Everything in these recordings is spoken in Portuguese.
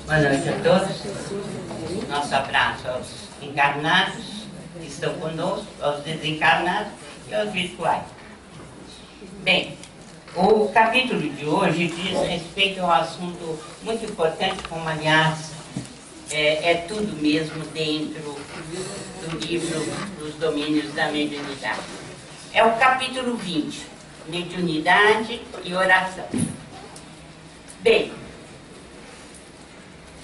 Boa noite a todos. Nosso abraço aos encarnados que estão conosco, aos desencarnados e aos virtuais. Bem, o capítulo de hoje diz respeito a um assunto muito importante, como aliás é tudo mesmo dentro do livro dos domínios da mediunidade. É o capítulo 20, mediunidade e oração. Bem,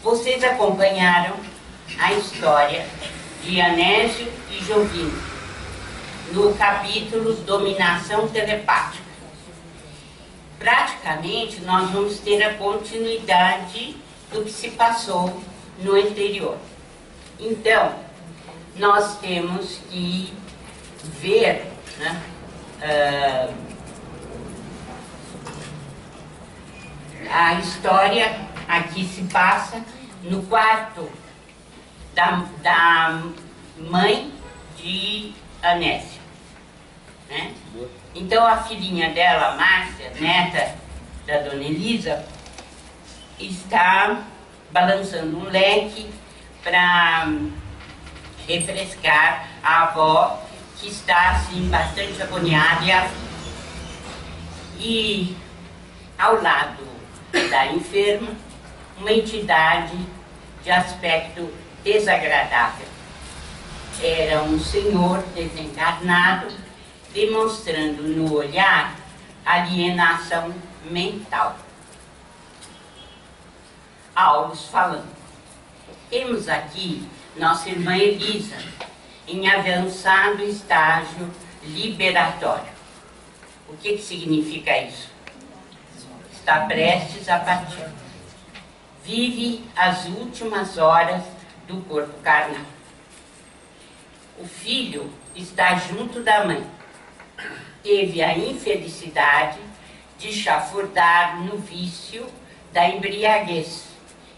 vocês acompanharam a história de Anésio e Jovino no capítulo Dominação Telepática. Praticamente nós vamos ter a continuidade do que se passou no anterior. Então, nós temos que ver, né, a história aqui se passa no quarto da mãe de Anésio, né? Então a filhinha dela, Márcia, neta da dona Elisa, está balançando um leque para refrescar a avó, que está assim bastante agoniada e aflita. E ao lado da enferma, uma entidade de aspecto desagradável. Era um senhor desencarnado, demonstrando no olhar alienação mental. Aulus falando: temos aqui nossa irmã Elisa, em avançado estágio liberatório. O que significa isso? Está prestes a partir. Vive as últimas horas do corpo carnal. O filho está junto da mãe. Teve a infelicidade de chafurdar no vício da embriaguez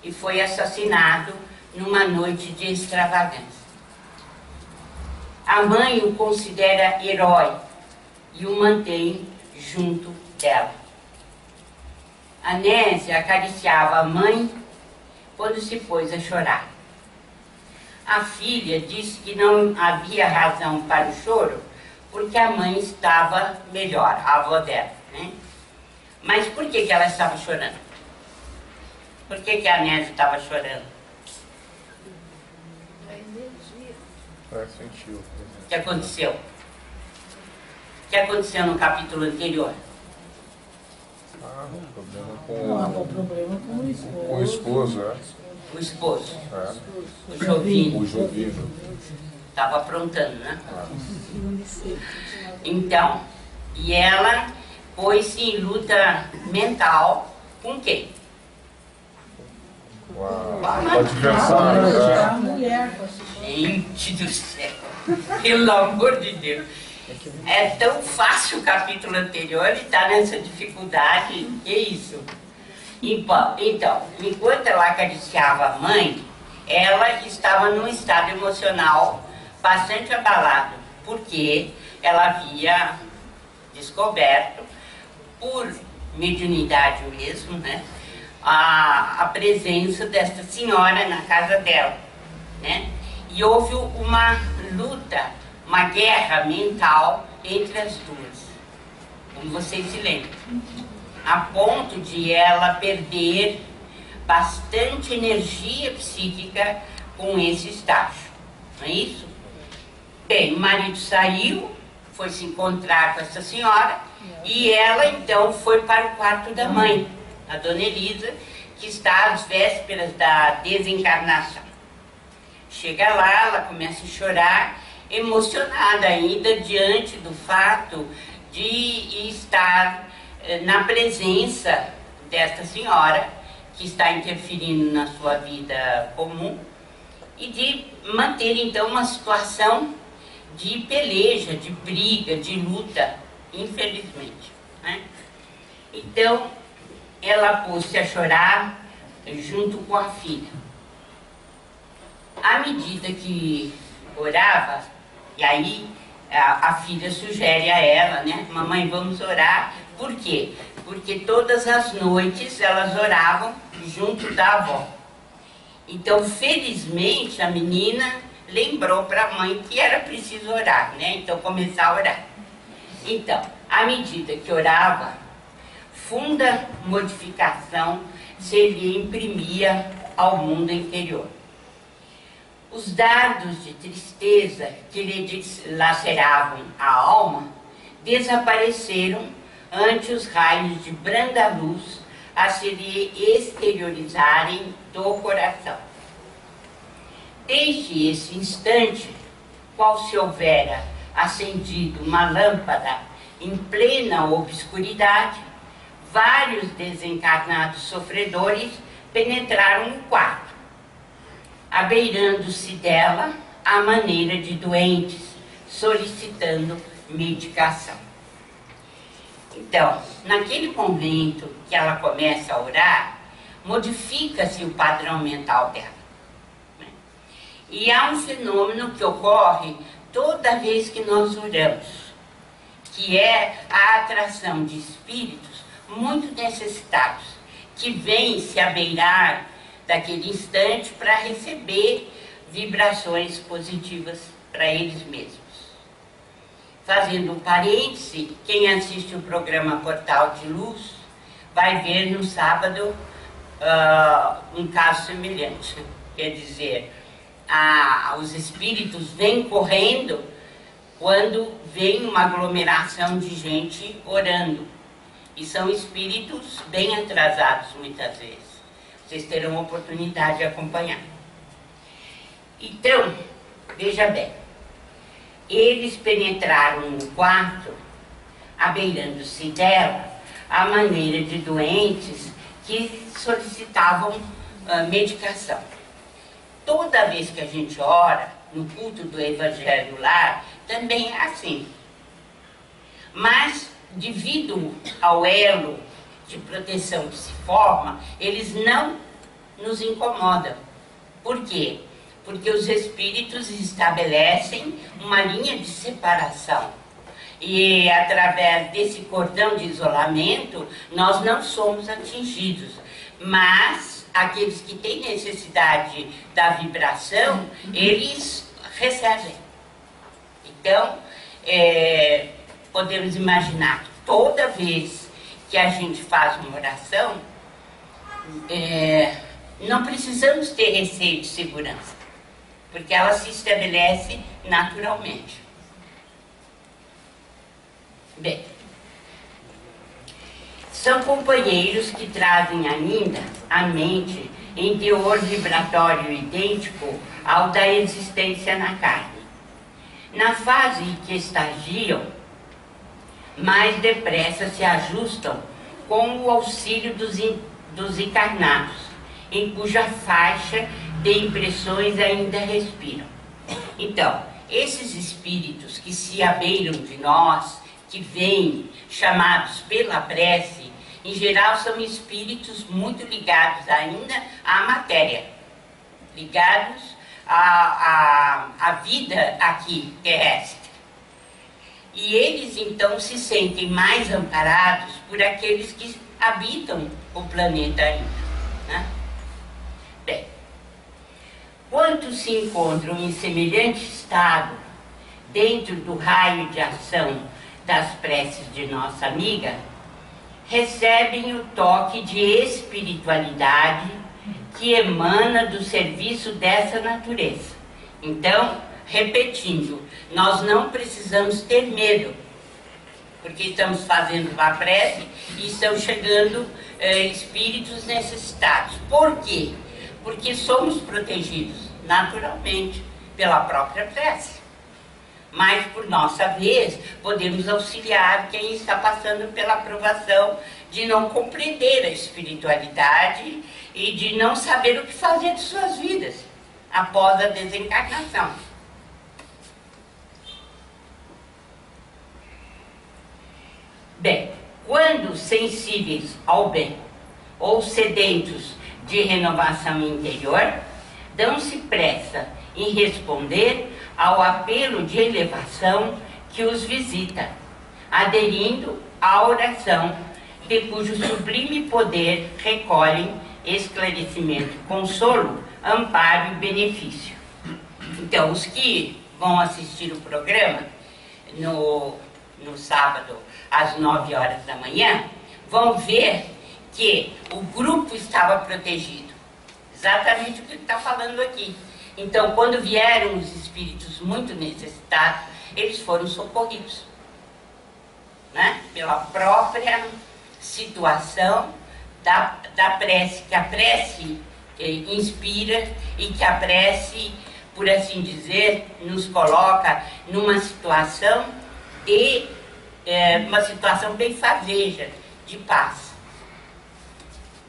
e foi assassinado numa noite de extravagância. A mãe o considera herói e o mantém junto dela. Anésia acariciava a mãe quando se pôs a chorar. A filha disse que não havia razão para o choro, porque a mãe estava melhor, a avó dela, né? Mas por que ela estava chorando? Por que a Anésia estava chorando? Sentiu. O que aconteceu? O que aconteceu no capítulo anterior? Um problema com o esposo, é? O esposo. É. O Jovino. O Jovino. Estava aprontando, né? Então, e ela pôs-se em luta mental com quem? Uau. O adversário, Gente do céu, pelo amor de Deus. É tão fácil o capítulo anterior e está nessa dificuldade, que isso? Então, enquanto ela acariciava a mãe, ela estava num estado emocional bastante abalado, porque ela havia descoberto, por mediunidade mesmo, né, a presença desta senhora na casa dela, né? E houve uma luta, uma guerra mental entre as duas, como vocês se lembram, a ponto de ela perder bastante energia psíquica com esse estágio, não é isso? Bem, o marido saiu, foi se encontrar com essa senhora, e ela então foi para o quarto da mãe, a dona Elisa, que está às vésperas da desencarnação. Chega lá, ela começa a chorar, emocionada ainda diante do fato de estar na presença desta senhora, que está interferindo na sua vida comum, e de manter então uma situação de peleja, de briga, de luta, infelizmente, né? Então, ela pôs-se a chorar junto com a filha. À medida que orava, e aí a filha sugere a ela, né? Mamãe, vamos orar. Por quê? porque todas as noites elas oravam junto da avó. Então, felizmente, a menina lembrou para a mãe que era preciso orar, né? Então, começar a orar. Então, à medida que orava, funda modificação se lhe imprimia ao mundo interior. Os dardos de tristeza que lhe laceravam a alma desapareceram ante os raios de branda luz a se lhe exteriorizarem do coração. Desde esse instante, qual se houvera acendido uma lâmpada em plena obscuridade, vários desencarnados sofredores penetraram no quarto, abeirando-se dela à maneira de doentes, solicitando medicação. Então, naquele momento que ela começa a orar, modifica-se o padrão mental dela. E há um fenômeno que ocorre toda vez que nós oramos, que é a atração de espíritos muito necessitados, que vêm se abeirar daquele instante para receber vibrações positivas para eles mesmos. Fazendo um parêntese, quem assiste o programa Portal de Luz vai ver no sábado um caso semelhante. Quer dizer, os espíritos vêm correndo quando vem uma aglomeração de gente orando. E são espíritos bem atrasados muitas vezes. Vocês terão oportunidade de acompanhar. Então, veja bem, eles penetraram no quarto, abeirando-se dela, à maneira de doentes que solicitavam medicação. Toda vez que a gente ora, no culto do Evangelho Lar, também é assim. Mas, devido ao elo de proteção que se forma, eles não nos incomodam. Por quê? Porque os espíritos estabelecem uma linha de separação. E através desse cordão de isolamento, nós não somos atingidos. Mas aqueles que têm necessidade da vibração, eles recebem. Então, podemos imaginar que toda vez que a gente faz uma oração, não precisamos ter receio de segurança, porque ela se estabelece naturalmente. Bem, são companheiros que trazem ainda a mente em teor vibratório idêntico ao da existência na carne. Na fase em que estagiam, mais depressa se ajustam com o auxílio dos encarnados, em cuja faixa de impressões ainda respiram. Então, esses espíritos que se abeiram de nós, que vêm chamados pela prece, em geral são espíritos muito ligados ainda à matéria, ligados à vida aqui terrestre. E eles então se sentem mais amparados por aqueles que habitam o planeta ainda, né? Bem, quantos se encontram em semelhante estado dentro do raio de ação das preces de nossa amiga, recebem o toque de espiritualidade que emana do serviço dessa natureza. Então, repetindo, nós não precisamos ter medo, porque estamos fazendo uma prece e estão chegando espíritos necessitados. Por quê? Porque somos protegidos naturalmente pela própria prece. Mas, por nossa vez, podemos auxiliar quem está passando pela provação de não compreender a espiritualidade e de não saber o que fazer de suas vidas após a desencarnação. Bem, quando sensíveis ao bem ou sedentos de renovação interior, dão-se pressa em responder ao apelo de elevação que os visita, aderindo à oração de cujo sublime poder recolhem esclarecimento, consolo, amparo e benefício. Então, os que vão assistir o programa no sábado, às 9 horas da manhã, vão ver que o grupo estava protegido. Exatamente o que ele está falando aqui. Então, quando vieram os espíritos muito necessitados, eles foram socorridos, né? Pela própria situação da prece, que a prece inspira e que a prece, por assim dizer, nos coloca numa situação uma situação bem faveja, de paz.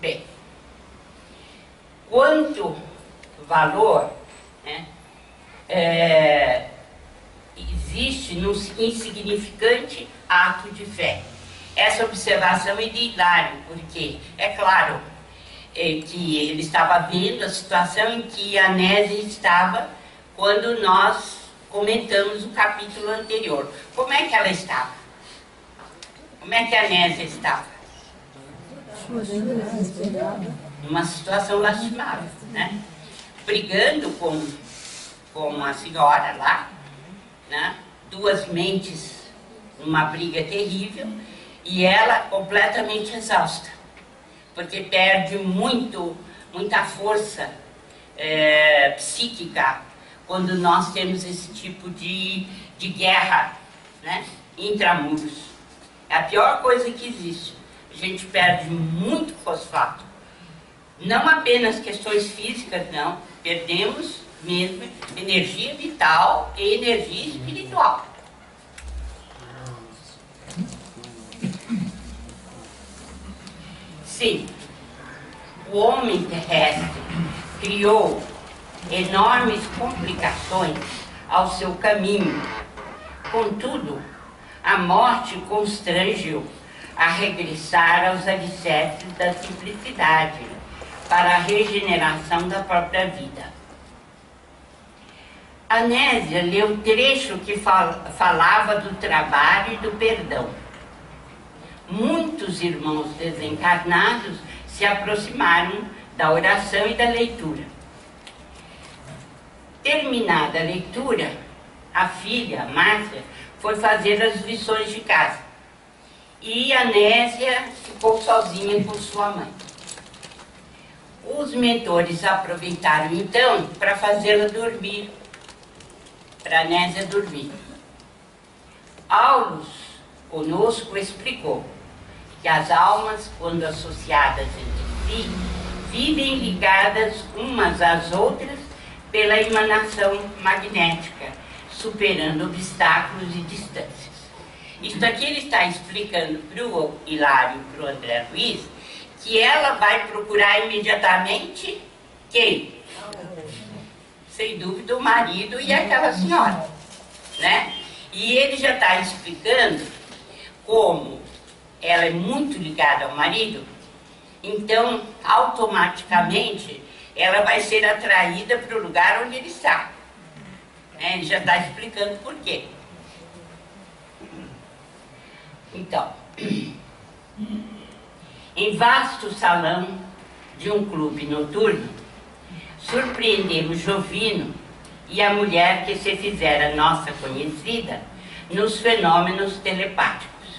Bem, quanto valor, né, existe no insignificante ato de fé. Essa observação é de Hilário, porque é claro que ele estava vendo a situação em que a Nésia estava quando nós comentamos o capítulo anterior. Como é que ela estava? Como é que a Nésia estava? Numa situação lastimável, né? Brigando com a senhora lá, né? Duas mentes numa briga terrível, e ela completamente exausta, porque perde muita força psíquica quando nós temos esse tipo de guerra, né, intramuros. É a pior coisa que existe. A gente perde muito fosfato. Não apenas questões físicas, não. Perdemos mesmo energia vital e energia espiritual. Sim, o homem terrestre criou enormes complicações ao seu caminho. Contudo, a morte constrange-o a regressar aos alicerces da simplicidade para a regeneração da própria vida. A Nésia leu um trecho que falava do trabalho e do perdão. Muitos irmãos desencarnados se aproximaram da oração e da leitura. Terminada a leitura, a filha, Márcia, foi fazer as lições de casa. E a Nésia ficou sozinha com sua mãe. Os mentores aproveitaram então para fazê-la dormir, para a Nésia dormir. Aulus conosco explicou que as almas, quando associadas entre si, vivem ligadas umas às outras pela emanação magnética, superando obstáculos e distâncias. Isso aqui ele está explicando para o Hilário e para o André Luiz, que ela vai procurar imediatamente quem? Sem dúvida o marido e aquela senhora, né? E ele já está explicando como ela é muito ligada ao marido, então automaticamente ela vai ser atraída para o lugar onde ele está. Ele já está explicando por quê. Então, em vasto salão de um clube noturno, surpreendemos Jovino e a mulher que se fizera nossa conhecida nos fenômenos telepáticos,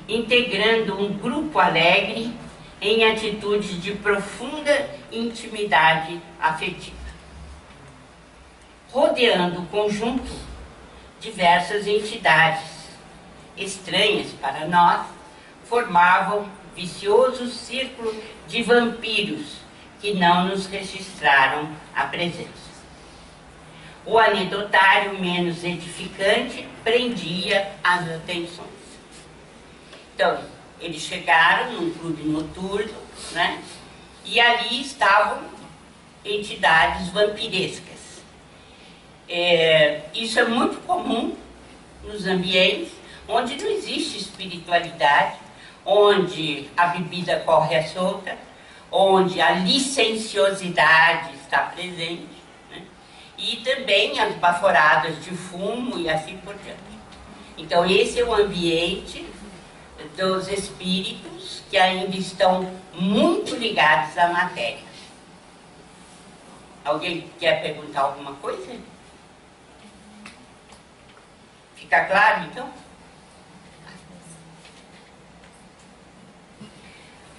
integrando um grupo alegre em atitudes de profunda intimidade afetiva. Rodeando o conjunto, diversas entidades estranhas para nós formavam vicioso círculo de vampiros que não nos registraram a presença. O anedotário menos edificante prendia as atenções. Então, eles chegaram num clube noturno, né? E ali estavam entidades vampirescas. Isso é muito comum nos ambientes onde não existe espiritualidade, onde a bebida corre à solta, onde a licenciosidade está presente, né? E também as baforadas de fumo e assim por diante. Então esse é o ambiente dos espíritos que ainda estão muito ligados à matéria. Alguém quer perguntar alguma coisa? Fica claro, então?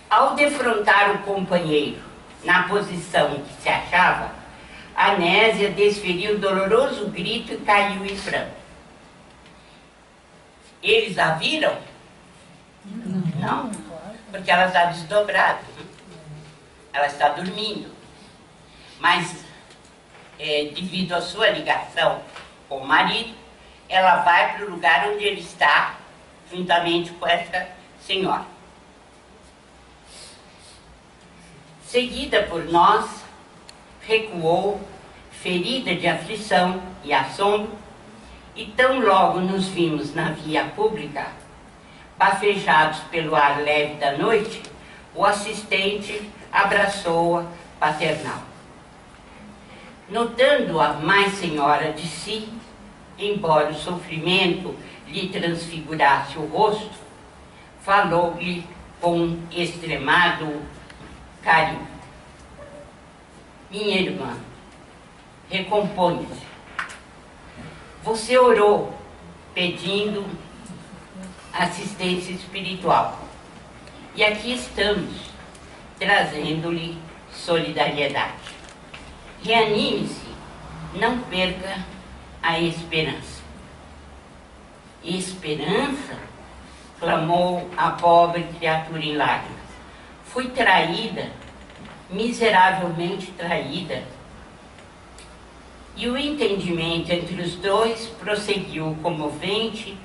Ao defrontar o companheiro na posição que se achava, Anésia desferiu um doloroso grito e caiu em pranto. Eles a viram? Não, porque ela está desdobrada. Ela está dormindo. Mas, devido à sua ligação com o marido, ela vai para o lugar onde ele está, juntamente com essa senhora. Seguida por nós, recuou, ferida de aflição e assombro, e tão logo nos vimos na via pública, bafejados pelo ar leve da noite, o assistente abraçou-a paternal. Notando-a mais senhora de si, embora o sofrimento lhe transfigurasse o rosto, falou-lhe com extremado carinho. Minha irmã, recomponha-se. Você orou pedindo assistência espiritual. E aqui estamos, trazendo-lhe solidariedade. Reanime-se, não perca a esperança. Esperança? Clamou a pobre criatura em lágrimas. Fui traída, miseravelmente traída. E o entendimento entre os dois prosseguiu comovente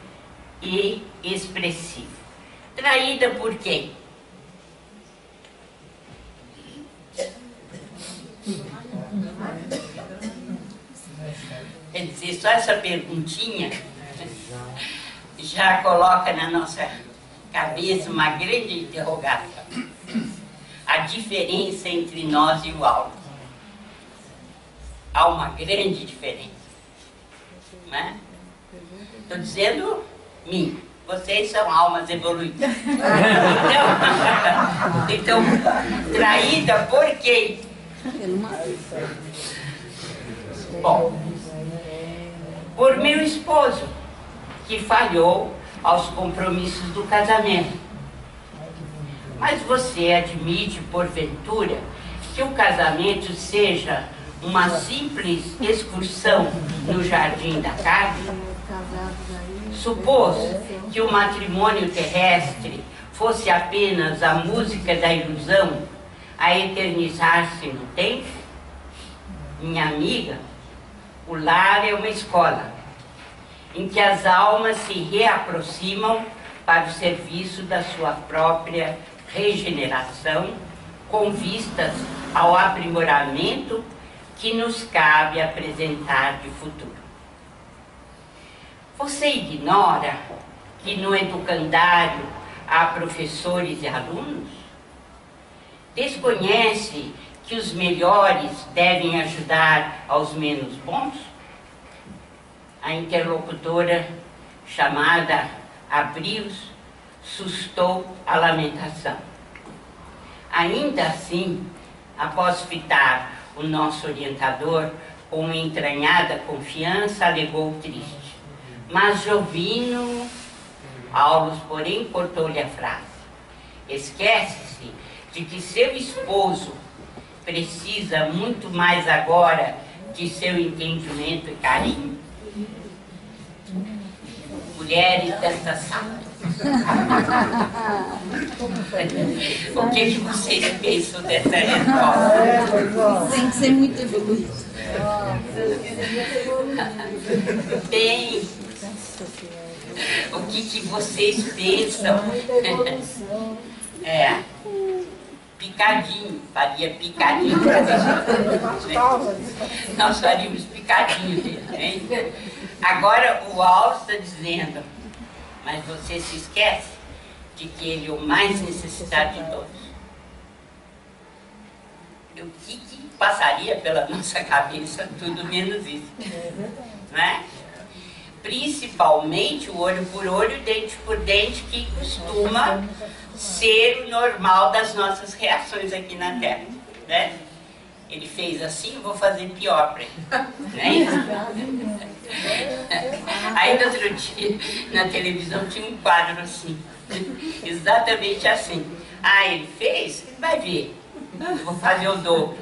e expressivo. Traída por quê? Quer dizer, só essa perguntinha já coloca na nossa cabeça uma grande interrogação. A diferença entre nós e o alto. Há uma grande diferença. Não é? Estou dizendo mim. Vocês são almas evoluídas. Então, traída por quê? Bom, por meu esposo, que falhou aos compromissos do casamento. Mas você admite, porventura, que o casamento seja uma simples excursão no jardim da carne? Supôs que o matrimônio terrestre fosse apenas a música da ilusão a eternizar-se no tempo? Minha amiga, o lar é uma escola em que as almas se reaproximam para o serviço da sua própria regeneração, com vistas ao aprimoramento que nos cabe apresentar de futuro. Você ignora que no educandário há professores e alunos? Desconhece que os melhores devem ajudar aos menos bons? A interlocutora, chamada Abrios, sustou a lamentação. Ainda assim, após fitar o nosso orientador com entranhada confiança, alegou triste. Mas Jovino Aulos, porém, cortou-lhe a frase. Esquece-se de que seu esposo precisa muito mais agora de seu entendimento e carinho. Mulheres desta sala. O que vocês pensam dessa resposta? Tem que ser muito evoluído. Bem, o que vocês pensam? Picadinho, faria picadinho pra gente. Nós faríamos picadinho dele, né? Agora o Al está dizendo, mas você se esquece de que ele é o mais necessitado de todos. O que passaria pela nossa cabeça, tudo menos isso, não é? principalmente o olho por olho, dente por dente, que costuma ser o normal das nossas reações aqui na Terra, né? Ele fez assim, eu vou fazer pior para ele, né? Aí no outro dia, na televisão, tinha um quadro assim, exatamente assim. Ah, ele fez? Vai ver, eu vou fazer o dobro.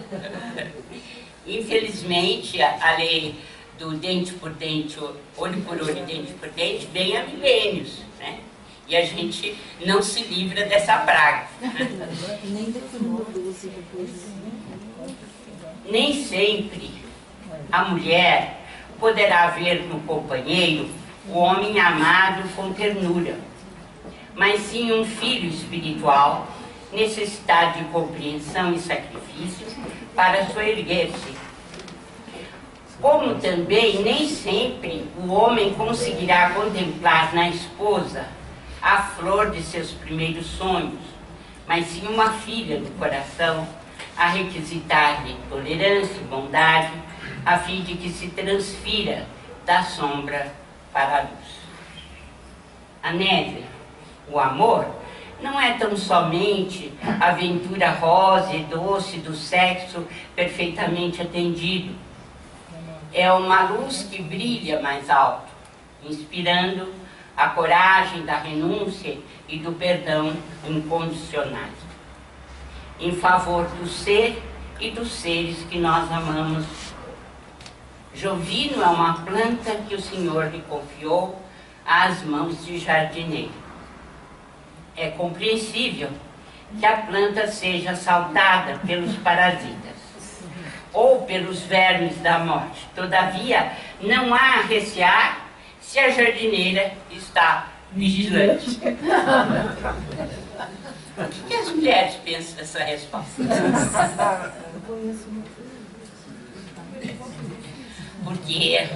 Infelizmente, a lei do dente por dente, olho por olho, dente por dente, vem há milênios, né? E a gente não se livra dessa praga. Nem sempre a mulher poderá ver no companheiro o homem amado com ternura, mas sim um filho espiritual, necessidade de compreensão e sacrifício para soerguer-se. Como também nem sempre o homem conseguirá contemplar na esposa a flor de seus primeiros sonhos, mas sim uma filha do coração, a requisitar-lhe tolerância e bondade, a fim de que se transfira da sombra para a luz. Anésia, o amor, não é tão somente a aventura rosa e doce do sexo perfeitamente atendido. É uma luz que brilha mais alto, inspirando a coragem da renúncia e do perdão incondicionais, em favor do ser e dos seres que nós amamos. Jovino é uma planta que o Senhor lhe confiou às mãos de jardineiro. É compreensível que a planta seja assaltada pelos parasitas ou pelos vermes da morte. Todavia, não há a recear se a jardineira está vigilante. O que as mulheres pensam dessa resposta? Porque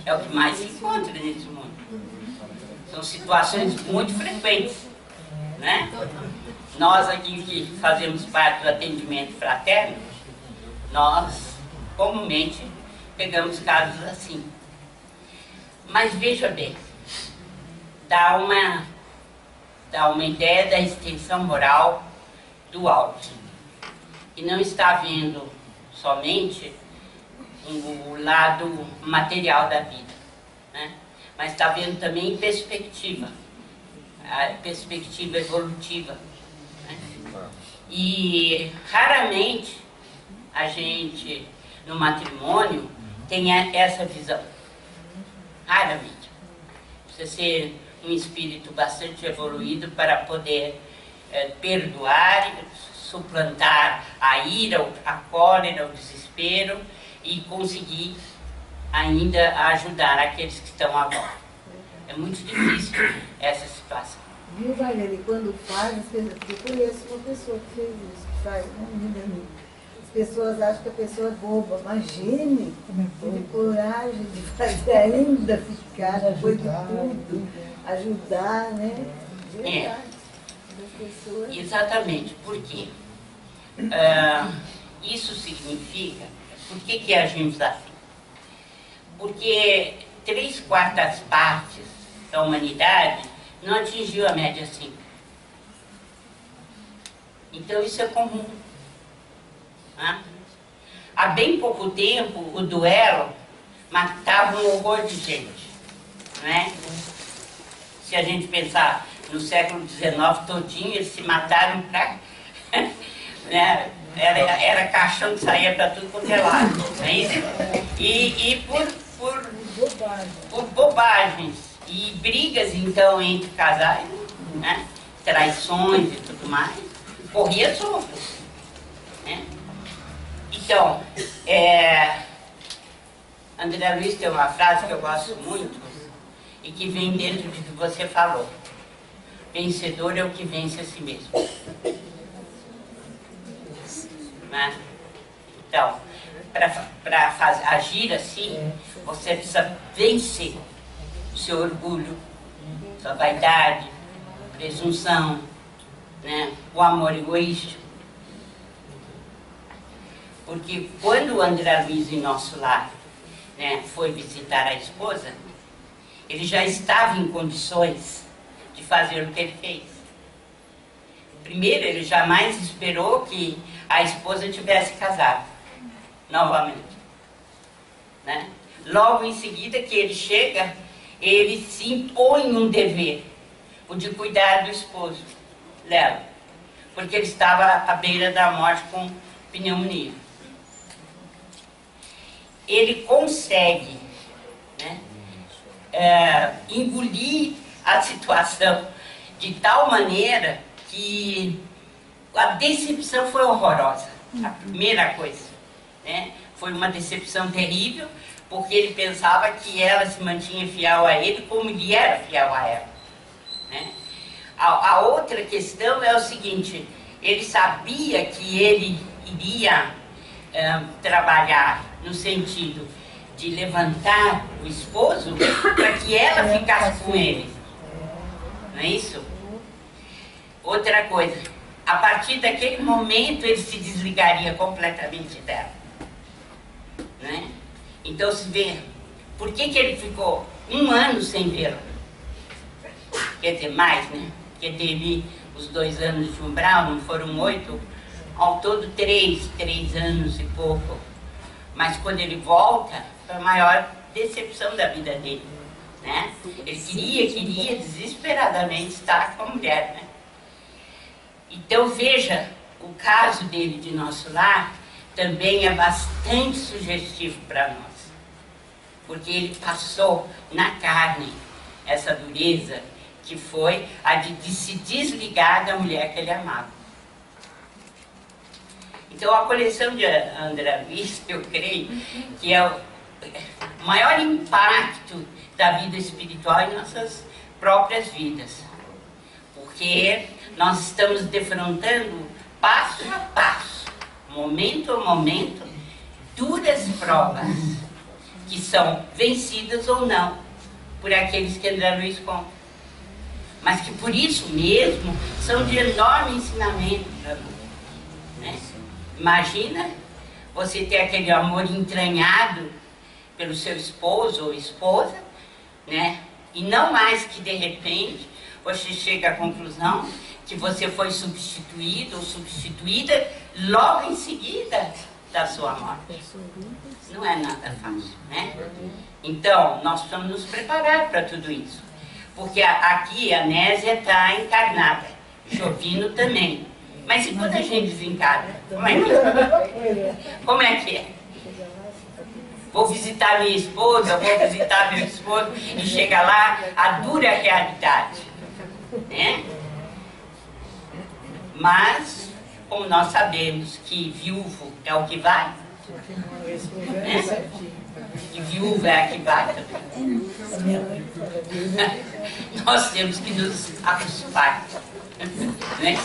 é o que mais se encontra nesse mundo. São situações muito frequentes, né? Nós aqui que fazemos parte do atendimento fraterno, nós comumente pegamos casos assim. Mas veja bem, dá uma ideia da extensão moral do áudio. E não está vendo somente o lado material da vida, né? Mas está vendo também perspectiva, a perspectiva evolutiva, né? E raramente a gente, no matrimônio, tem essa visão. Raramente. Precisa ser um espírito bastante evoluído para poder perdoar, suplantar a ira, a cólera, o desespero e conseguir ainda ajudar aqueles que estão à volta. É muito difícil essa situação. Viu, Valéria, quando faz, eu conheço uma pessoa que fez isso, que faz, né? As pessoas acham que a pessoa é boba, mas gênio, tem coragem de fazer ainda ficar, depois de tudo, ajudar, né? Verdade. Pessoas... Exatamente, por quê? Isso significa, por que agimos assim? Porque 3/4 partes da humanidade não atingiu a média 5. Então isso é comum. Né? Há bem pouco tempo o duelo matava um horror de gente. Né? Se a gente pensar no século XIX todinho, eles se mataram para... né? Era caixão que saía para tudo quanto é lado. Não é isso? E por bobagens e brigas então entre casais, né? Traições e tudo mais, corria solto, né? Então, André Luiz tem uma frase que eu gosto muito e que vem dentro do que você falou: vencedor é o que vence a si mesmo. Né? Então, para agir assim, você precisa vencer o seu orgulho, sua vaidade, presunção, né? O amor egoísta. Porque quando o André Luiz, em nosso lar, né, foi visitar a esposa, ele já estava em condições de fazer o que ele fez. Primeiro, ele jamais esperou que a esposa tivesse casado novamente, né? Logo em seguida que ele chega, ele se impõe um dever, o de cuidar do esposo dela, porque ele estava à beira da morte com pneumonia. Ele consegue, né, engolir a situação de tal maneira que a decepção foi horrorosa. A primeira coisa, né, foi uma decepção terrível, porque ele pensava que ela se mantinha fiel a ele como ele era fiel a ela, né? A outra questão é o seguinte: ele sabia que ele iria trabalhar no sentido de levantar o esposo para que ela ficasse com ele, não é isso? Outra coisa, a partir daquele momento ele se desligaria completamente dela, né? Então se vê, por que ele ficou 1 ano sem vê-la? Quer dizer, mais, né? Porque teve os 2 anos de umbral, não foram 8, ao todo 3 anos e pouco. Mas quando ele volta, foi a maior decepção da vida dele, né? Ele queria desesperadamente estar com a mulher, né? Então veja, o caso dele de Nosso Lar também é bastante sugestivo para nós, porque ele passou na carne essa dureza que foi a de se desligar da mulher que ele amava. Então a coleção de André Luiz, eu creio que é o maior impacto da vida espiritual em nossas próprias vidas, porque nós estamos defrontando passo a passo, momento a momento, duras provas que são vencidas ou não por aqueles que André Luiz conta, mas que por isso mesmo são de enorme ensinamento para nós, né? Imagina você ter aquele amor entranhado pelo seu esposo ou esposa, né? E não mais que de repente você chega à conclusão que você foi substituído ou substituída logo em seguida da sua morte. Não é nada fácil, né? Então, nós precisamos nos preparar para tudo isso. Porque aqui a Nésia está encarnada, Jovino também. Mas e quando a gente desencarna? Como é que é? Como é que é? Vou visitar minha esposa, vou visitar meu esposo, e chega lá a dura realidade, né? Mas, como nós sabemos que viúvo é o que vai, né? E viúva é a que vai também. Nós temos que nos acostumar, né?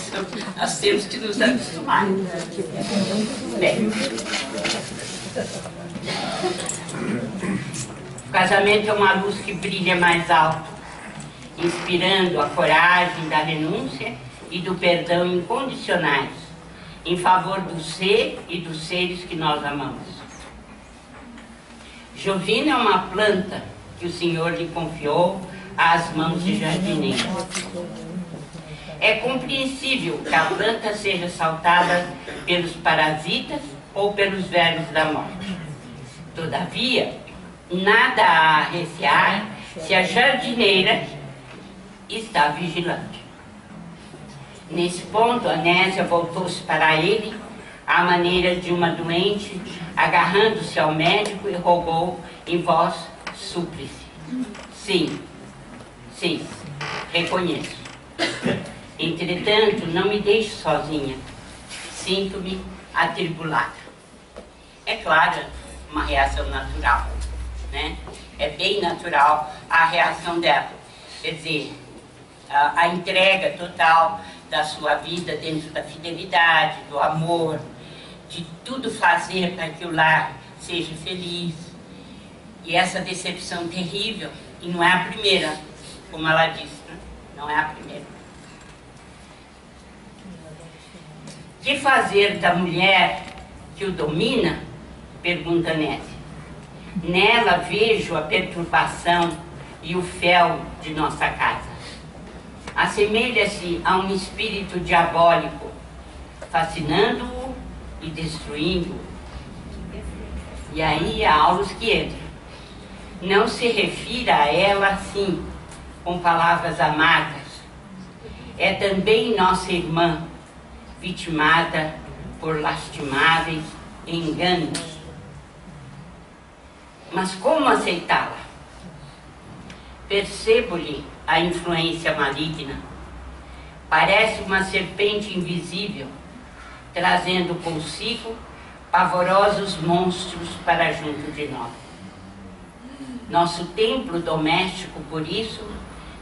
Nós temos que nos acostumar. Bem, o casamento é uma luz que brilha mais alto, inspirando a coragem da renúncia e do perdão incondicionais em favor do ser e dos seres que nós amamos. Jovino é uma planta que o Senhor lhe confiou às mãos de jardineiro. É compreensível que a planta seja assaltada pelos parasitas ou pelos vermes da morte. Todavia, nada há a recear se a jardineira está vigilante. Nesse ponto, a Nésia voltou-se para ele à maneira de uma doente, agarrando-se ao médico e rogou em voz súplice: sim, sim, reconheço. Entretanto, não me deixe sozinha. Sinto-me atribulada. É claro, uma reação natural, né? É bem natural a reação dela. Quer dizer, a entrega total da sua vida dentro da fidelidade, do amor, de tudo fazer para que o lar seja feliz. E essa decepção terrível, e não é a primeira, como ela disse, né? Não é a primeira. Que fazer da mulher que o domina? Pergunta Nésia. Nela vejo a perturbação e o fel de nossa casa. Assemelha-se a um espírito diabólico, fascinando-o e destruindo-o. E aí há Aulos que entra. Não se refira a ela assim, com palavras amargas. É também nossa irmã, vitimada por lastimáveis enganos. Mas como aceitá-la? Percebo-lhe a influência maligna. Parece uma serpente invisível, trazendo consigo pavorosos monstros para junto de nós. Nosso templo doméstico, por isso,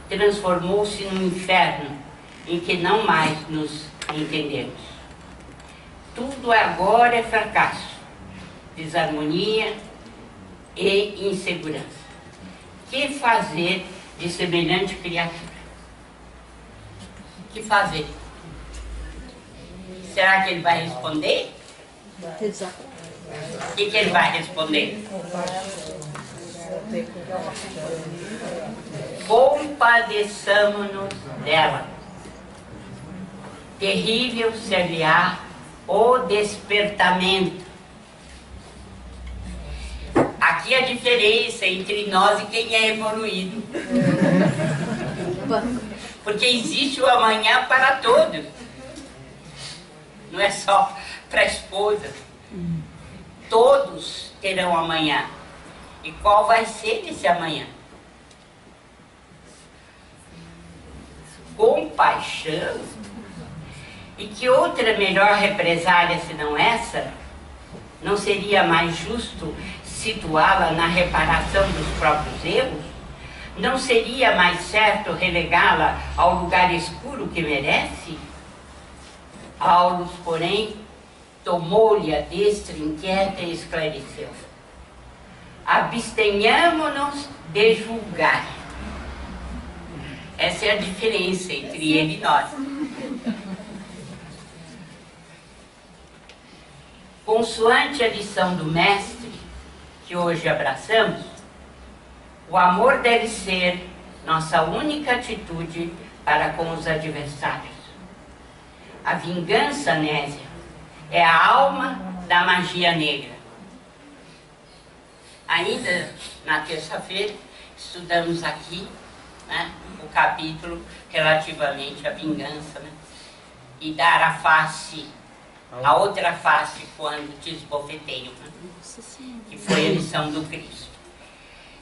transformou-se num inferno em que não mais nos entendemos. Tudo agora é fracasso, desarmonia e insegurança. Que fazer de semelhante criatura? Que fazer? Será que ele vai responder? O que ele vai responder? Compadeçamo-nos dela. Terrível ser-lhe-á o despertamento. Aqui a diferença entre nós e quem é evoluído. Porque existe o amanhã para todos. Não é só para a esposa. Todos terão amanhã. E qual vai ser esse amanhã? Compaixão. E que outra melhor represália senão essa? Não seria mais justo situá-la na reparação dos próprios erros? Não seria mais certo relegá-la ao lugar escuro que merece? Aulos, porém, tomou-lhe a destra inquieta e esclareceu. Abstenhamo-nos de julgar. Essa é a diferença entre ele e nós. Consoante a lição do Mestre, que hoje abraçamos, o amor deve ser nossa única atitude para com os adversários. A vingança, Nésia, é a alma da magia negra. Ainda na terça-feira, estudamos aqui, né, o capítulo relativamente à vingança, né, e dar a face, a outra face quando te esbofeteiam, né, que foi a lição do Cristo.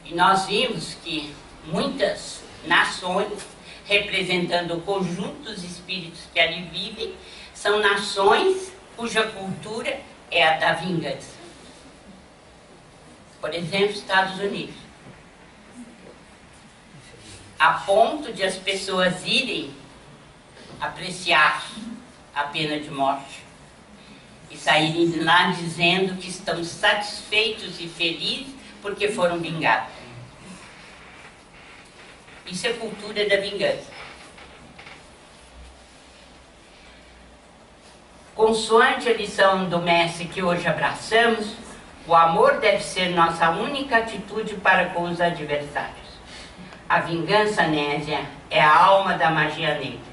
E nós vimos que muitas nações, representando o conjunto dos espíritos que ali vivem, são nações cuja cultura é a da vingança. Por exemplo, Estados Unidos. A ponto de as pessoas irem apreciar a pena de morte e saírem de lá dizendo que estão satisfeitos e felizes porque foram vingados. Isso é cultura da vingança. Consoante a lição do Mestre que hoje abraçamos, o amor deve ser nossa única atitude para com os adversários. A vingança, Nésia, é a alma da magia negra.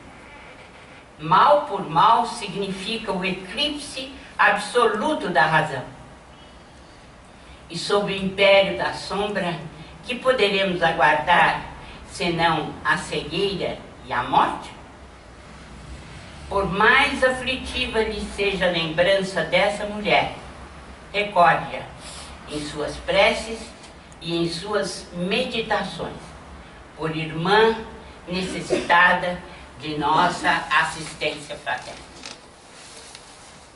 Mal por mal significa o eclipse absoluto da razão. E sob o império da sombra, que poderemos aguardar, senão a cegueira e a morte? Por mais aflitiva lhe seja a lembrança dessa mulher, recorde-a em suas preces e em suas meditações, por irmã necessitada de nossa assistência fraterna.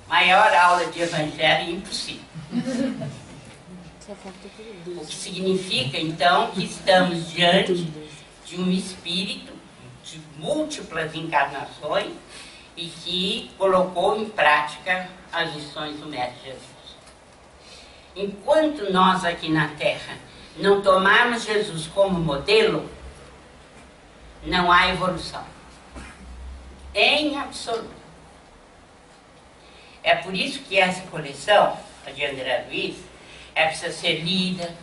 Maior aula de evangelho impossível. O que significa, então, que estamos diante de um espírito de múltiplas encarnações e que colocou em prática as lições do Mestre Jesus. Enquanto nós aqui na Terra não tomarmos Jesus como modelo, não há evolução. Em absoluto. É por isso que essa coleção, a de André Luiz, precisa ser lida,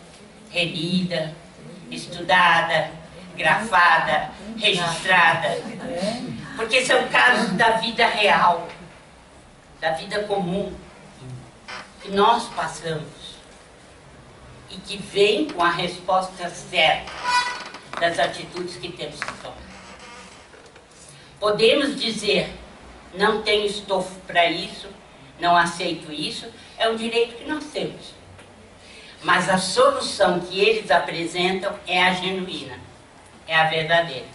relida, estudada, grafada, registrada, porque são casos da vida real, da vida comum, que nós passamos e que vem com a resposta certa das atitudes que temos que tomar. Podemos dizer, não tenho estofo para isso, não aceito isso, é um direito que nós temos. Mas a solução que eles apresentam é a genuína, é a verdadeira.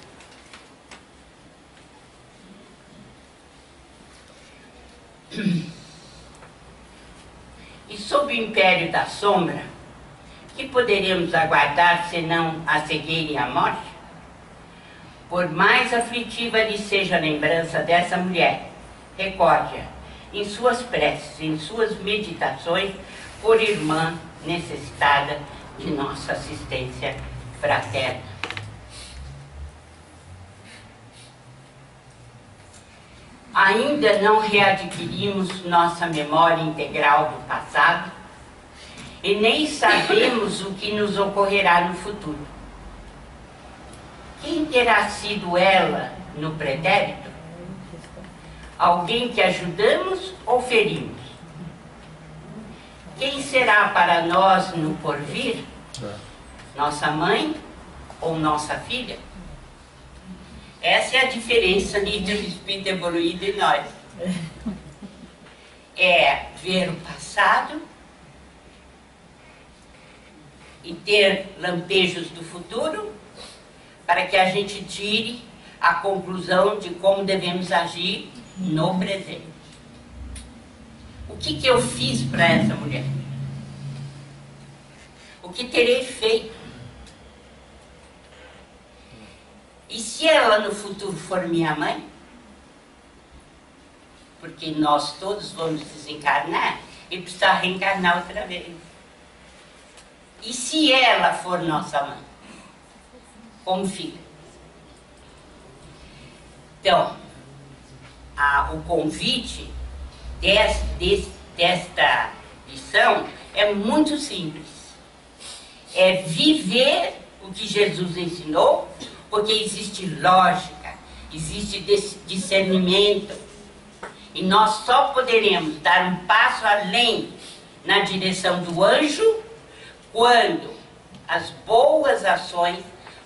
E sob o império da sombra, que poderemos aguardar senão a cegueira e a morte? Por mais aflitiva lhe seja a lembrança dessa mulher, recorde-a em suas preces, em suas meditações, por irmã necessitada de nossa assistência fraterna. Ainda não readquirimos nossa memória integral do passado e nem sabemos o que nos ocorrerá no futuro. Quem terá sido ela no pretérito? Alguém que ajudamos ou ferimos? Quem será para nós no porvir? Nossa mãe ou nossa filha? Essa é a diferença entre o espírito evoluído e nós. É ver o passado e ter lampejos do futuro para que a gente tire a conclusão de como devemos agir no presente. O que eu fiz para essa mulher? O que terei feito? E se ela no futuro for minha mãe? Porque nós todos vamos desencarnar e precisar reencarnar outra vez. E se ela for nossa mãe? Como fica? Então, o convite desta lição é muito simples. É viver o que Jesus ensinou, porque existe lógica, existe discernimento, e nós só poderemos dar um passo além na direção do anjo quando as boas ações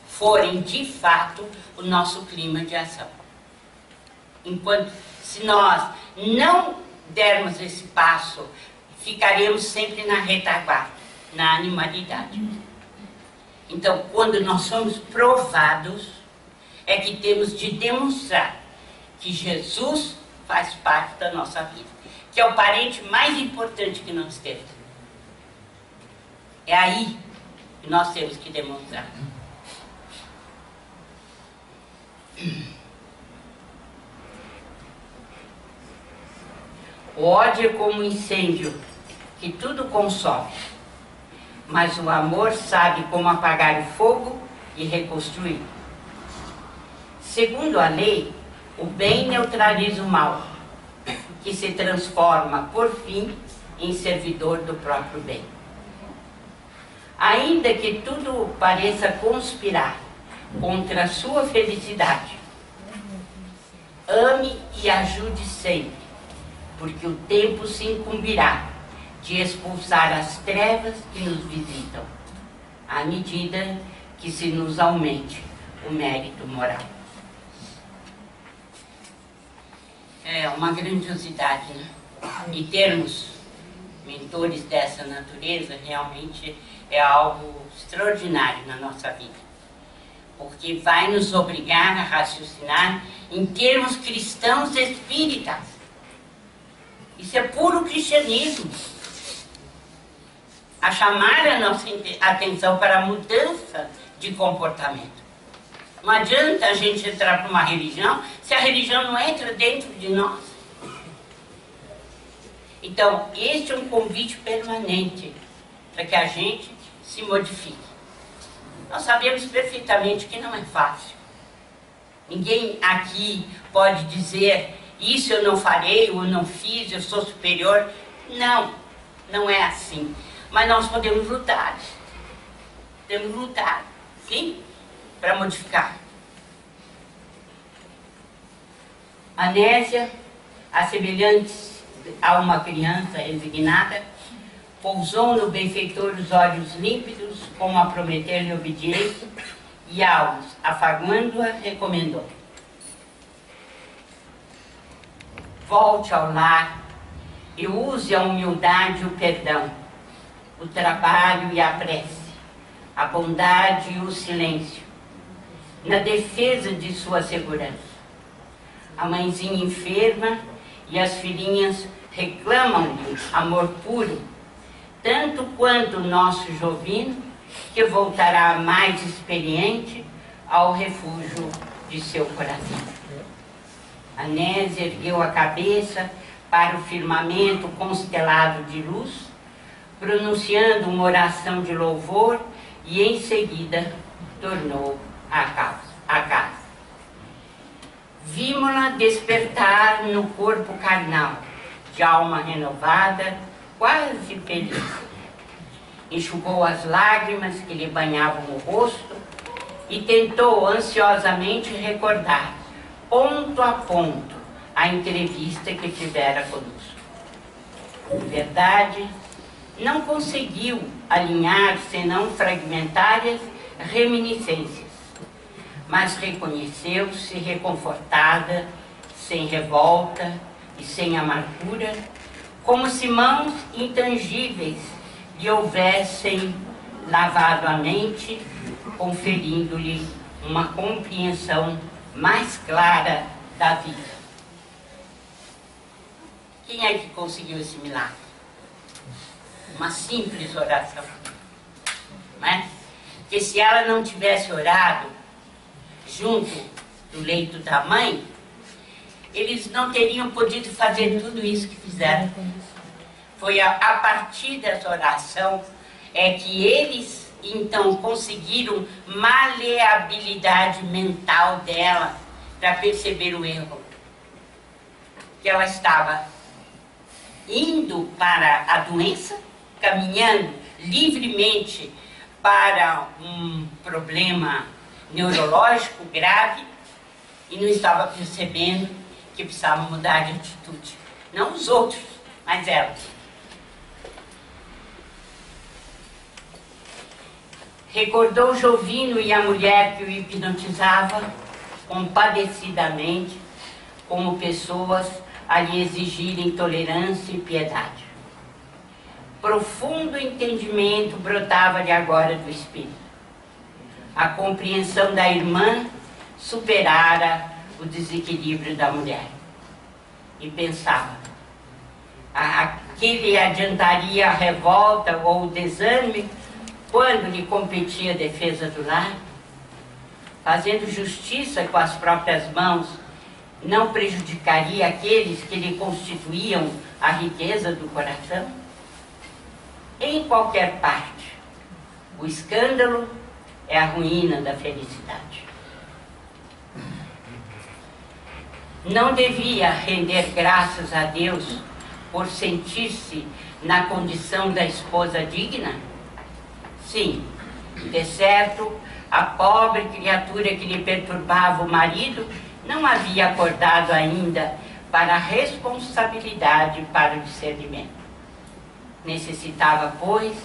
forem de fato o nosso clima de ação. Enquanto, se nós não dermos esse passo, ficaremos sempre na retaguarda, na animalidade. Então, quando nós somos provados, é que temos de demonstrar que Jesus faz parte da nossa vida, que é o parente mais importante que nós temos. É aí que nós temos que demonstrar. O ódio é como um incêndio que tudo consome, mas o amor sabe como apagar o fogo e reconstruir. Segundo a lei, o bem neutraliza o mal, que se transforma, por fim, em servidor do próprio bem. Ainda que tudo pareça conspirar contra a sua felicidade, ame e ajude sempre, porque o tempo se incumbirá de expulsar as trevas que nos visitam, à medida que se nos aumente o mérito moral. É uma grandiosidade, né? E termos mentores dessa natureza realmente é algo extraordinário na nossa vida, porque vai nos obrigar a raciocinar em termos cristãos espíritas. Isso é puro cristianismo. A chamar a nossa atenção para a mudança de comportamento. Não adianta a gente entrar para uma religião se a religião não entra dentro de nós. Então, este é um convite permanente para que a gente se modifique. Nós sabemos perfeitamente que não é fácil. Ninguém aqui pode dizer, isso eu não farei, ou não fiz, eu sou superior. Não, não é assim. Mas nós podemos lutar. Podemos lutar, sim. para modificar. Anésia, assemelhante a uma criança resignada, pousou no benfeitor os olhos límpidos, como a prometer-lhe obediência, e Aulos, afagando-a, recomendou: volte ao lar e use a humildade e o perdão, o trabalho e a prece, a bondade e o silêncio, na defesa de sua segurança. A mãezinha enferma e as filhinhas reclamam-lhe amor puro, tanto quanto o nosso Jovino, que voltará mais experiente ao refúgio de seu coração. Anésia ergueu a cabeça para o firmamento constelado de luz, pronunciando uma oração de louvor, e em seguida tornou à casa. Vimos-la despertar no corpo carnal, de alma renovada, quase feliz. Enxugou as lágrimas que lhe banhavam o rosto e tentou ansiosamente recordar, ponto a ponto, a entrevista que tivera conosco. Em verdade, não conseguiu alinhar senão fragmentárias reminiscências, mas reconheceu-se reconfortada, sem revolta e sem amargura, como se mãos intangíveis lhe houvessem lavado a mente, conferindo-lhe uma compreensão mais clara da vida. Quem é que conseguiu esse milagre? Uma simples oração, não é? Porque se ela não tivesse orado junto do leito da mãe, eles não teriam podido fazer tudo isso que fizeram. Foi a partir dessa oração que eles então conseguiram maleabilidade mental dela para perceber o erro. Que ela estava indo para a doença, caminhando livremente para um problema neurológico grave, e não estava percebendo que precisava mudar de atitude. Não os outros, mas ela. Recordou Jovino e a mulher que o hipnotizava compadecidamente, como pessoas a lhe exigirem tolerância e piedade. Profundo entendimento brotava-lhe agora do espírito. A compreensão da irmã superara o desequilíbrio da mulher. E pensava, que lhe adiantaria a revolta ou o desânimo quando lhe competia a defesa do lar? Fazendo justiça com as próprias mãos, não prejudicaria aqueles que lhe constituíam a riqueza do coração? Em qualquer parte, o escândalo é a ruína da felicidade. Não devia render graças a Deus por sentir-se na condição da esposa digna? Sim, de certo, a pobre criatura que lhe perturbava o marido não havia acordado ainda para a responsabilidade e para o discernimento. Necessitava, pois,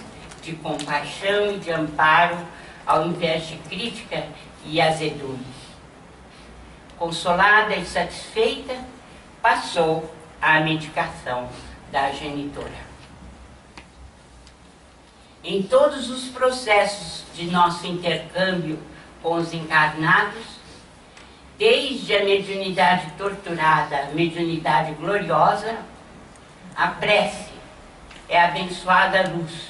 de compaixão e de amparo, ao invés de crítica e azedume. Consolada e satisfeita, passou à medicação da genitora. Em todos os processos de nosso intercâmbio com os encarnados, desde a mediunidade torturada à mediunidade gloriosa, a prece é a abençoada luz,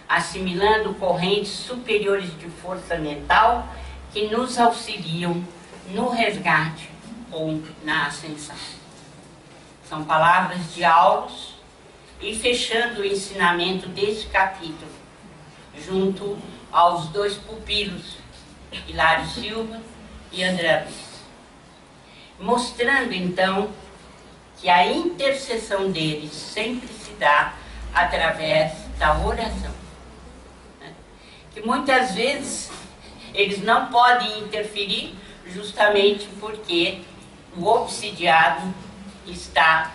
assimilando correntes superiores de força mental que nos auxiliam no resgate ou na ascensão. São palavras de Aulos, e fechando o ensinamento deste capítulo, junto aos dois pupilos, Hilário Silva e André Luiz. Mostrando então que a intercessão deles sempre se dá através da oração. Que muitas vezes eles não podem interferir justamente porque o obsidiado está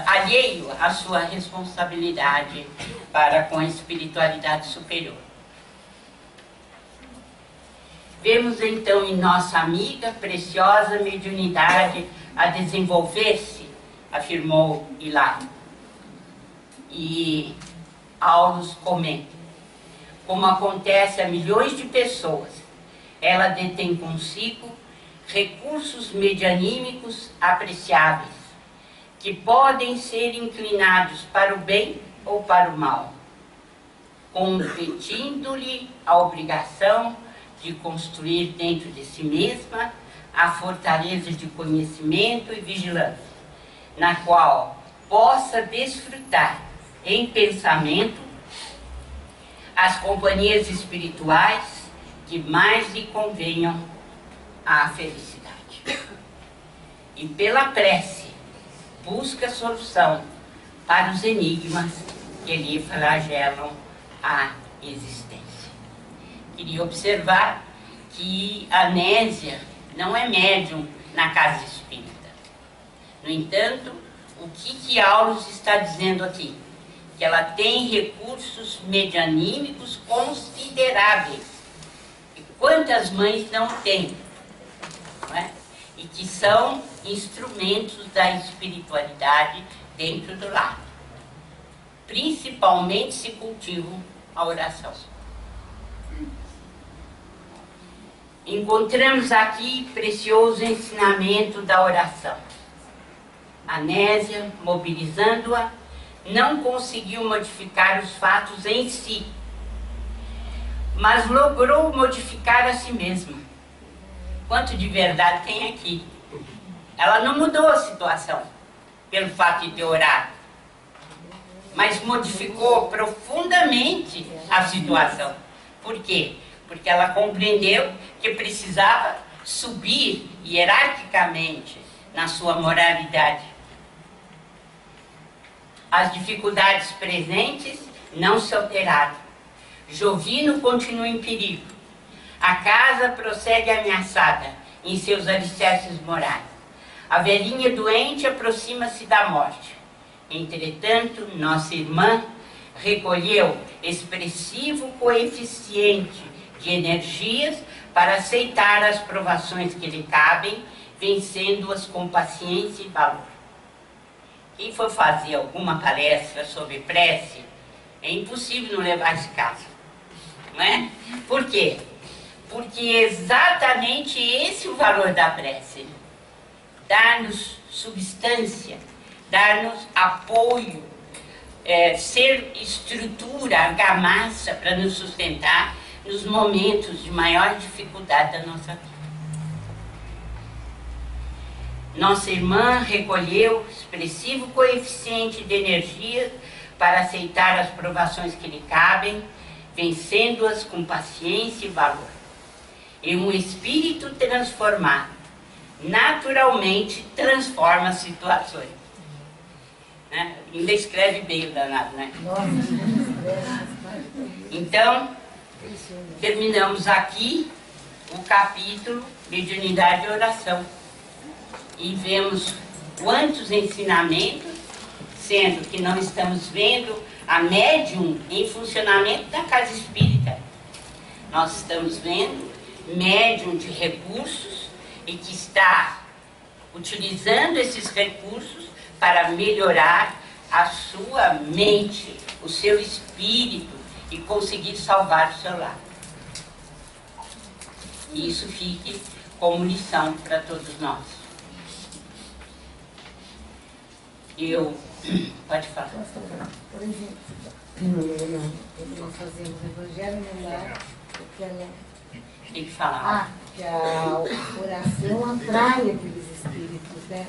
alheio à sua responsabilidade para com a espiritualidade superior. Vemos então em nossa amiga preciosa mediunidade a desenvolver-se, afirmou Hilário. E Aulus comenta: como acontece a milhões de pessoas, ela detém consigo recursos medianímicos apreciáveis, que podem ser inclinados para o bem ou para o mal, competindo-lhe a obrigação de construir dentro de si mesma a fortaleza de conhecimento e vigilância, na qual possa desfrutar em pensamento as companhias espirituais que mais lhe convenham à felicidade. E pela prece busca solução para os enigmas que lhe flagelam a existência. Queria observar que a Nésia não é médium na casa espírita. No entanto, o que Aulus está dizendo aqui? Que ela tem recursos medianímicos consideráveis. E quantas mães não têm? Não é? E que são instrumentos da espiritualidade dentro do lar. Principalmente se cultivam a oração. Encontramos aqui precioso ensinamento da oração. A Nésia, mobilizando-a, não conseguiu modificar os fatos em si, mas logrou modificar a si mesma. Quanto de verdade tem aqui? Ela não mudou a situação pelo fato de ter orado, mas modificou profundamente a situação. Por quê? Porque ela compreendeu que precisava subir hierarquicamente na sua moralidade. As dificuldades presentes não se alteraram. Jovino continua em perigo. A casa prossegue ameaçada em seus alicerces morais. A velhinha doente aproxima-se da morte. Entretanto, nossa irmã recolheu expressivo coeficiente de energias para aceitar as provações que lhe cabem, vencendo-as com paciência e valor. Quem for fazer alguma palestra sobre prece, é impossível não levar esse caso, não é? Por quê? Porque é exatamente esse o valor da prece. Dar-nos substância, dar-nos apoio, ser estrutura, argamassa para nos sustentar nos momentos de maior dificuldade da nossa vida. Nossa irmã recolheu expressivo coeficiente de energia para aceitar as provações que lhe cabem, vencendo-as com paciência e valor. E um espírito transformado naturalmente transforma as situações. Né? Ainda escreve bem o danado, né? Então, terminamos aqui o capítulo Mediunidade e Oração. E vemos quantos ensinamentos, sendo que não estamos vendo a médium em funcionamento da casa espírita. Nós estamos vendo médium de recursos e que está utilizando esses recursos para melhorar a sua mente, o seu espírito e conseguir salvar o seu lar. E isso fique como lição para todos nós. Pode falar. Por exemplo, nós fazemos o Evangelho no lar, porque ela... Tem que falar. Que a oração atrai aqueles espíritos, né?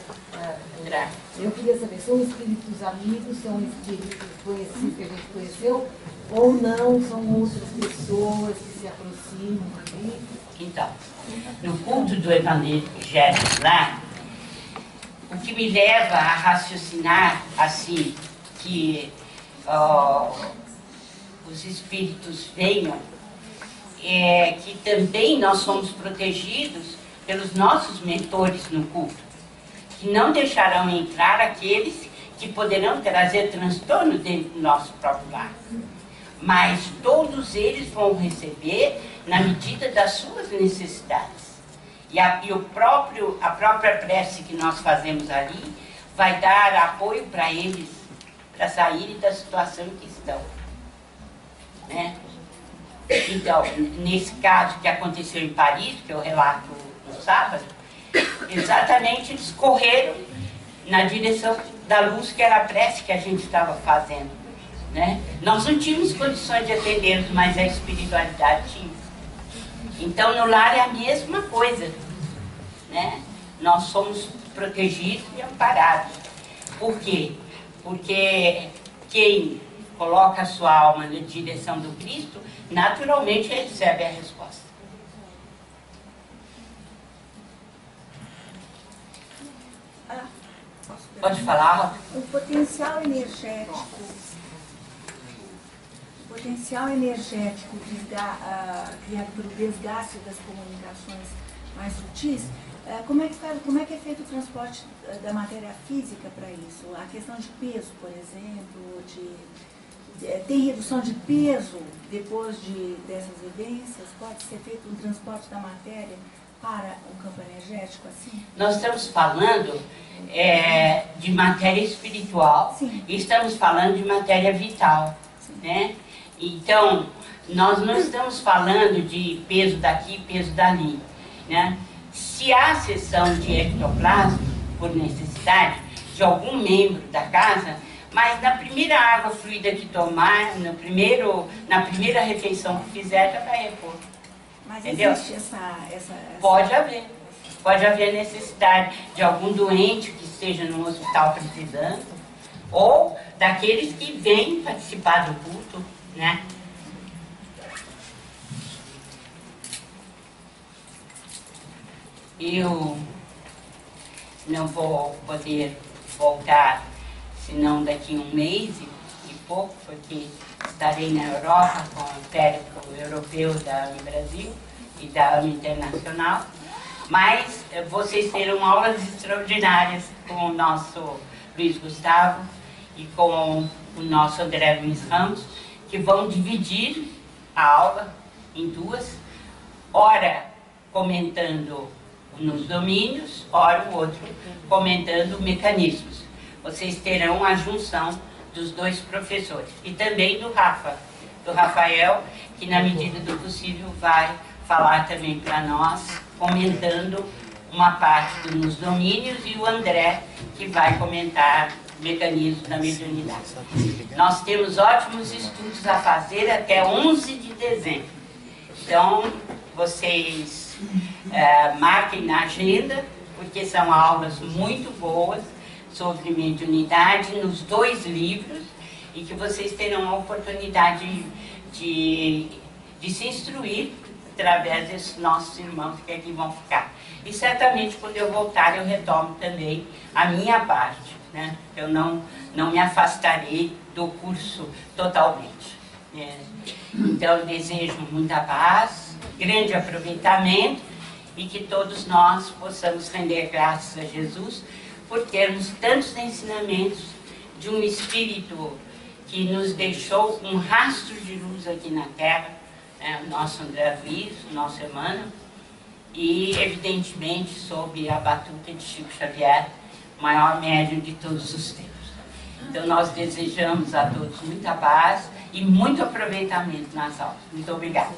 Eu queria saber, são espíritos amigos, são espíritos conhecidos que a gente conheceu, ou não, são outras pessoas que se aproximam ali? Então, no culto do Evangelho lá, o que me leva a raciocinar assim, que os espíritos venham, que também nós somos protegidos pelos nossos mentores no culto, que não deixarão entrar aqueles que poderão trazer transtorno dentro do nosso próprio lar. Mas todos eles vão receber na medida das suas necessidades. E a própria prece que nós fazemos ali vai dar apoio para eles, para saírem da situação em que estão. Né? Então, nesse caso que aconteceu em Paris, que eu relato no sábado, exatamente eles correram na direção da luz, que era a prece que a gente estava fazendo. Né? Nós não tínhamos condições de atendê-los, mas a espiritualidade tinha. Então, no lar é a mesma coisa. Né? Nós somos protegidos e amparados. Por quê? Porque quem coloca a sua alma na direção do Cristo, naturalmente recebe a resposta. Pode falar? O potencial energético criado pelo desgaste das comunicações mais sutis, como é que é feito o transporte da matéria física para isso? A questão de peso, por exemplo, tem redução de peso depois dessas vivências? Pode ser feito um transporte da matéria para um campo energético assim? Nós estamos falando de matéria espiritual. Sim. E estamos falando de matéria vital. Né? Então, nós não estamos falando de peso daqui, peso dali. Né? Se há sessão de ectoplasma, por necessidade, de algum membro da casa, mas na primeira água fluida que tomar, na primeira refeição que fizer, já vai repor. Mas entendeu? Existe essa... Pode haver. Pode haver necessidade de algum doente que esteja no hospital precisando, ou daqueles que vêm participar do culto, né? Eu não vou poder voltar, senão daqui a um mês e pouco, porque estarei na Europa com o técnico europeu da AME Brasil e da AME Internacional. Mas vocês terão aulas extraordinárias com o nosso Luiz Gustavo e com o nosso André Luiz Ramos, que vão dividir a aula em duas, ora comentando nos domínios, ora o outro comentando mecanismos. Vocês terão a junção dos dois professores e também do Rafael, que na medida do possível vai falar também para nós, comentando uma parte nos domínios, e o André, que vai comentar mecanismos da mediunidade. Nós temos ótimos estudos a fazer até 11 de dezembro. Então, vocês marquem na agenda, porque são aulas muito boas sobre mediunidade nos 2 livros, e que vocês terão a oportunidade de se instruir através desses nossos irmãos que aqui vão ficar. E certamente quando eu voltar eu retomo também a minha parte, né? Eu não me afastarei do curso totalmente. Então desejo muita paz, grande aproveitamento, e que todos nós possamos render graças a Jesus por termos tantos ensinamentos de um Espírito que nos deixou um rastro de luz aqui na Terra, o nosso André Luiz, o nosso Emmanuel, e evidentemente sob a batuta de Chico Xavier, o maior médium de todos os tempos. Então nós desejamos a todos muita paz e muito aproveitamento nas aulas. Muito obrigada.